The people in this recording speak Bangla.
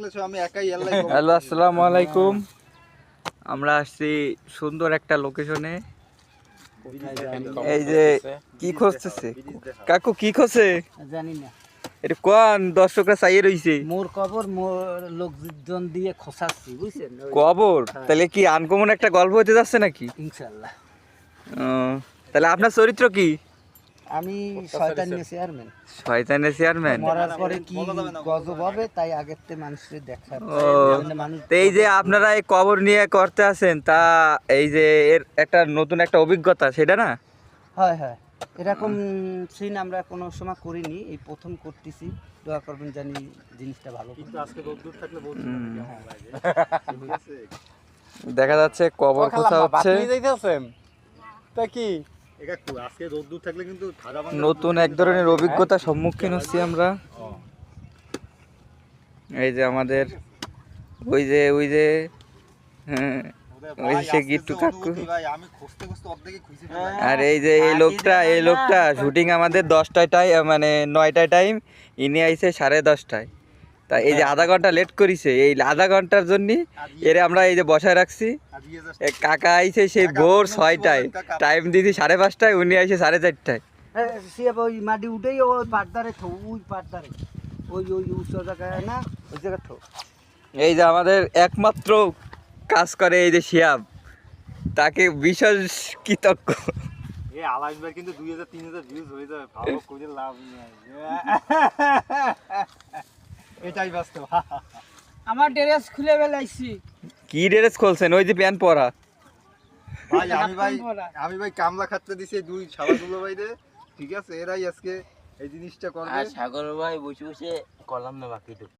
হ্যালো, আসসালামু আলাইকুম। আমরা আসছি সুন্দর একটা লোকেশনে। এই যে কি খুঁজতেছে কাকু, কি খুঁজছে জানি না, এটা কোন দর্শকরা চাইয়ে রইছে? মোর কবর মোর লোকজন দিয়ে খোসাচ্ছি, বুঝছেন? কবর? তাহলে কি আনকমন একটা গল্প হতে যাচ্ছে নাকি? ইনশাআল্লাহ। তাহলে আপনার চরিত্র কি? আমি শয়তানের চেয়ারম্যান। শয়তানের চেয়ারম্যান? মরার পরে কি গজব হবে তাই আগের থেকে মানুষের দেখা। তো এই যে আপনারা এই কবর নিয়ে করতে আছেন, তা এই যে এর একটা নতুন একটা অভিজ্ঞতা, সেটা না? হয় হয়, এরকম সিন আমরা কোনো সময় করিনি, এই প্রথম করতেছি। দোয়া করবেন জানি জিনিসটা ভালো। কিন্তু আজকে দূর থাকলে বলতে দেখা যাচ্ছে কবর খোঁজা হচ্ছে। তা কি নতুন এক ধরনের অভিজ্ঞতার সম্মুখীন হচ্ছি আমরা। এই যে আমাদের ওই যে হ্যাঁ, ওই সে গিট্টু কাকু। আর এই যে এই লোকটা শুটিং আমাদের 10টায় মানে 9টায় টাইম, ইনি আইছে 10:30টায়। তা এই যে আধা ঘন্টা লেট করিছে, এই আধা ঘন্টার জন্য এর আমরা এই যে বসায় রাখছি। কাকা আইছে সেই ভোর 6টায়, টাইম দিছি 5:30টায়, উনি আইছে 4:30টায়। ওই মাটি উঠেই ওই পাটদারে থো, ওই পাটদারে ওই উচ্চ জায়গায় না, ওই জায়গা থো। এই যে আমাদের একমাত্র কাজ করে এই যে শিয়াব, তাকে বিশেষ কৃতজ্ঞ। কিন্তু 2000-3000 ভিউজ হয়ে যাবে, ভালো করে লাভ নেই। এটাই বাস্তব। আমার ড্রেস খুলে বেলাইছি। কি ড্রেস খুলছেন? ওই যে প্যান্ট পরা। আমি ভাই কামলা খাটতে দিছি দুই সাবাগুলো ভাইরে, ঠিক আছে? এরাই আজকে এই জিনিসটা করবে। আর সাগর ভাই বসে বসে কলাম না বাকিটুকু।